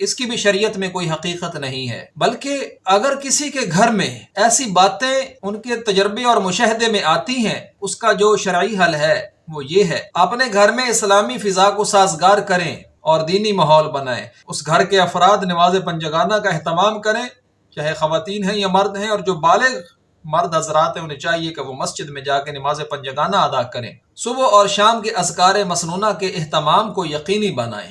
اس کی بھی شریعت میں کوئی حقیقت نہیں ہے، بلکہ اگر کسی کے گھر میں ایسی باتیں ان کے تجربے اور مشاہدے میں آتی ہیں، اس کا جو شرعی حل ہے وہ یہ ہے، اپنے گھر میں اسلامی فضا کو سازگار کریں اور دینی ماحول بنائیں، اس گھر کے افراد نماز پنجگانہ کا اہتمام کریں، چاہے خواتین ہیں یا مرد ہیں، اور جو بالغ مرد حضرات ہیں انہیں چاہیے کہ وہ مسجد میں جا کے نماز پنجگانہ ادا کریں، صبح اور شام کے اذکار مسنونہ کے اہتمام کو یقینی بنائیں،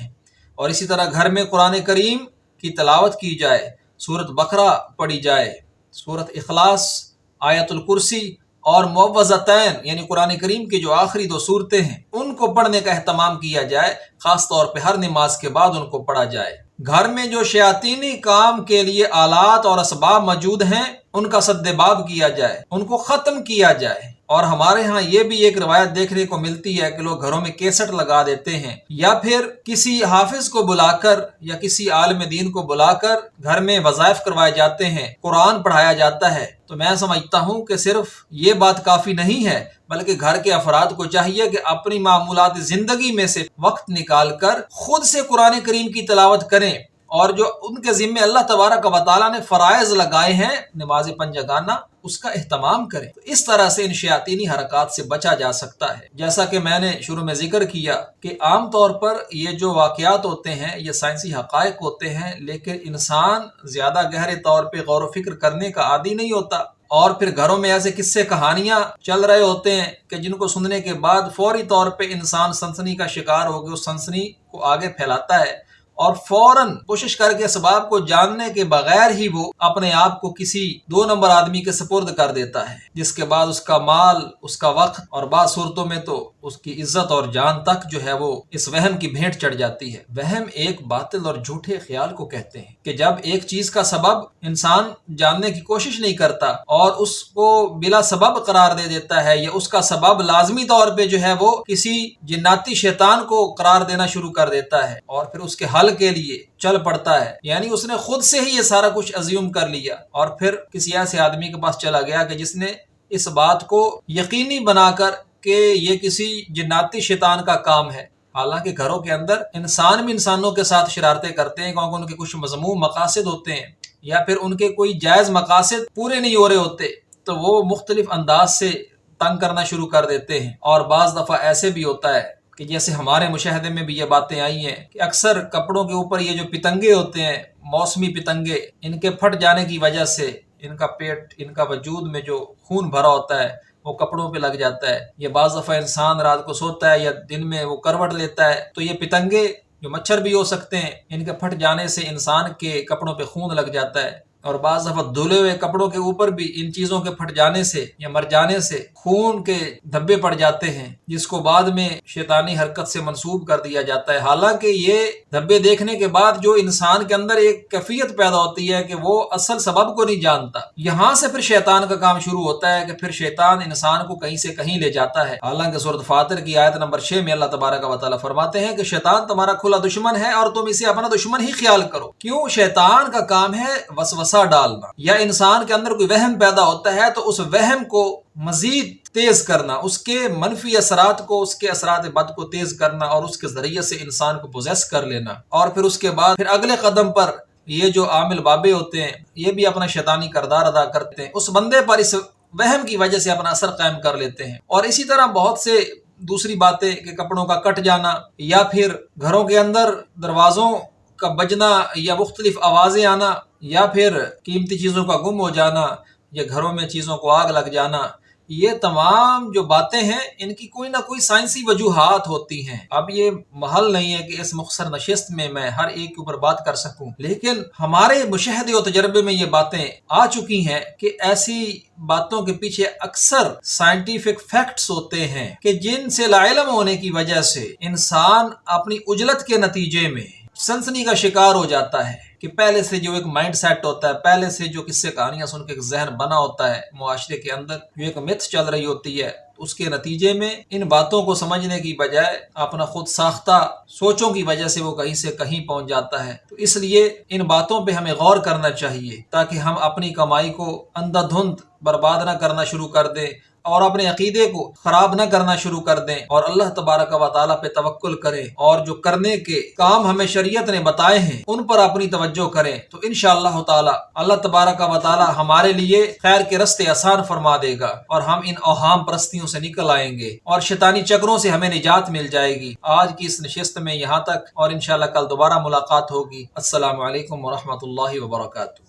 اور اسی طرح گھر میں قرآن کریم کی تلاوت کی جائے، سورۃ بقرہ پڑھی جائے، سورۃ اخلاص، آیت الکرسی اور معوذتین یعنی قرآن کریم کی جو آخری 2 صورتیں ہیں ان کو پڑھنے کا اہتمام کیا جائے، خاص طور پہ ہر نماز کے بعد ان کو پڑھا جائے۔ گھر میں جو شیاطینی کام کے لیے آلات اور اسباب موجود ہیں ان کا سد باب کیا جائے، ان کو ختم کیا جائے۔ اور ہمارے ہاں یہ بھی ایک روایت دیکھنے کو ملتی ہے کہ لوگ گھروں میں کیسٹ لگا دیتے ہیں، یا پھر کسی حافظ کو بلا کر یا کسی عالم دین کو بلا کر گھر میں وظائف کروائے جاتے ہیں، قرآن پڑھایا جاتا ہے۔ تو میں سمجھتا ہوں کہ صرف یہ بات کافی نہیں ہے، بلکہ گھر کے افراد کو چاہیے کہ اپنی معمولات زندگی میں سے وقت نکال کر خود سے قرآن کریم کی تلاوت کریں، اور جو ان کے ذمے اللہ تبارک و تعالیٰ نے فرائض لگائے ہیں نماز پنجگانہ اس کا اہتمام کریں۔ تو اس طرح سے ان شیاطینی حرکات سے بچا جا سکتا ہے۔ جیسا کہ میں نے شروع میں ذکر کیا کہ عام طور پر یہ جو واقعات ہوتے ہیں یہ سائنسی حقائق ہوتے ہیں، لیکن انسان زیادہ گہرے طور پہ غور و فکر کرنے کا عادی نہیں ہوتا، اور پھر گھروں میں ایسے قصے کہانیاں چل رہے ہوتے ہیں کہ جن کو سننے کے بعد فوری طور پہ انسان سنسنی کا شکار ہو کے اس سنسنی کو آگے پھیلاتا ہے، اور فوراً کوشش کر کے اسباب کو جاننے کے بغیر ہی وہ اپنے آپ کو کسی 2 نمبر آدمی کے سپرد کر دیتا ہے، جس کے بعد اس کا مال، اس کا وقت اور بعض صورتوں میں تو اس کی عزت اور جان تک جو ہے وہ اس وہم کی بھیٹ چڑھ جاتی ہے۔ وہم ایک باطل اور جھوٹے خیال کو کہتے ہیں کہ جب ایک چیز کا سبب انسان جاننے کی کوشش نہیں کرتا اور اس کو بلا سبب قرار دے دیتا ہے، یا اس کا سبب لازمی طور پہ جو ہے وہ کسی جناتی شیطان کو قرار دینا شروع کر دیتا ہے، اور پھر اس کے حل کے لیے چل پڑتا ہے، یعنی اس نے خود سے ہی یہ سارا کچھ ازیوم کر لیا، اور پھر کسی ایسے آدمی کے پاس چلا گیا کہ جس نے اس بات کو یقینی بنا کر کہ یہ کسی جناتی شیطان کا کام ہے، حالانکہ گھروں کے اندر انسان بھی انسانوں کے ساتھ شرارتیں کرتے ہیں کیونکہ ان کے کچھ مذموم مقاصد ہوتے ہیں، یا پھر ان کے کوئی جائز مقاصد پورے نہیں ہو رہے ہوتے تو وہ مختلف انداز سے تنگ کرنا شروع کر دیتے ہیں۔ اور بعض دفعہ ایسے بھی ہوتا ہے کہ جیسے ہمارے مشاہدے میں بھی یہ باتیں آئی ہیں کہ اکثر کپڑوں کے اوپر یہ جو پتنگے ہوتے ہیں، موسمی پتنگے، ان کے پھٹ جانے کی وجہ سے ان کا پیٹ، ان کا وجود میں جو خون بھرا ہوتا ہے وہ کپڑوں پہ لگ جاتا ہے، یہ بعض دفعہ انسان رات کو سوتا ہے یا دن میں وہ کروٹ لیتا ہے تو یہ پتنگے جو مچھر بھی ہو سکتے ہیں، ان کے پھٹ جانے سے انسان کے کپڑوں پہ خون لگ جاتا ہے، اور بعض دفعہ دھلے ہوئے کپڑوں کے اوپر بھی ان چیزوں کے پھٹ جانے سے یا مر جانے سے خون کے دھبے پڑ جاتے ہیں، جس کو بعد میں شیطانی حرکت سے منسوب کر دیا جاتا ہے، حالانکہ یہ دھبے دیکھنے کے بعد جو انسان کے اندر ایک کیفیت پیدا ہوتی ہے کہ وہ اصل سبب کو نہیں جانتا، یہاں سے پھر شیطان کا کام شروع ہوتا ہے کہ پھر شیطان انسان کو کہیں سے کہیں لے جاتا ہے۔ حالانکہ سورۃ فاطر کی آیت نمبر 6 میں اللہ تبارک و تعالیٰ فرماتے ہیں کہ شیطان تمہارا کھلا دشمن ہے اور تم اسے اپنا دشمن ہی خیال کرو۔ کیوں؟ شیطان کا کام ہے وسوسہ ڈالنا، یا انسان کے اندر کوئی وہم پیدا ہوتا ہے تو اس وہم کو مزید تیز کرنا، اس کے منفی اثرات کو، اس کے اثرات بد کو تیز کرنا، اور اس کے ذریعے سے انسان کو پوزیس کر لینا، اور پھر اس کے بعد پھر اگلے قدم پر یہ جو عامل بابے ہوتے ہیں یہ بھی اپنا شیطانی کردار ادا کرتے ہیں، اس بندے پر اس وہم کی وجہ سے اپنا اثر قائم کر لیتے ہیں۔ اور اسی طرح بہت سے دوسری باتیں کہ کپڑوں کا کٹ جانا، یا پھر گھروں کے اندر دروازوں کا بجنا یا مختلف آوازیں آنا، یا پھر قیمتی چیزوں کا گم ہو جانا، یا گھروں میں چیزوں کو آگ لگ جانا، یہ تمام جو باتیں ہیں ان کی کوئی نہ کوئی سائنسی وجوہات ہوتی ہیں۔ اب یہ محل نہیں ہے کہ اس مختصر نشست میں ہر ایک کے اوپر بات کر سکوں، لیکن ہمارے مشاہدے و تجربے میں یہ باتیں آ چکی ہیں کہ ایسی باتوں کے پیچھے اکثر سائنٹیفک فیکٹس ہوتے ہیں کہ جن سے لا علم ہونے کی وجہ سے انسان اپنی عجلت کے نتیجے میں سنسنی کا شکار ہو جاتا ہے، کہ پہلے سے جو ایک مائنڈ سیٹ ہوتا ہے، پہلے سے جو قصے کہانیاں سن کے ایک ذہن بنا ہوتا ہے معاشرے کے اندر، جو ایک متھ چل رہی ہوتی ہے، اس کے نتیجے میں ان باتوں کو سمجھنے کی بجائے اپنا خود ساختہ سوچوں کی وجہ سے وہ کہیں سے کہیں پہنچ جاتا ہے۔ تو اس لیے ان باتوں پہ ہمیں غور کرنا چاہیے تاکہ ہم اپنی کمائی کو اندھا دھند برباد نہ کرنا شروع کر دیں اور اپنے عقیدے کو خراب نہ کرنا شروع کر دیں اور اللہ تبارک و تعالیٰ پہ توکل کریں اور جو کرنے کے کام ہمیں شریعت نے بتائے ہیں ان پر اپنی توجہ کریں تو انشاءاللہ تعالیٰ اللہ تبارک و تعالیٰ ہمارے لیے خیر کے رستے آسان فرما دے گا اور ہم ان اوہام پرستیوں سے نکل آئیں گے اور شیطانی چکروں سے ہمیں نجات مل جائے گی۔ آج کی اس نشست میں یہاں تک، اور انشاءاللہ کل دوبارہ ملاقات ہوگی۔ السلام علیکم ورحمۃ اللہ وبرکاتہ۔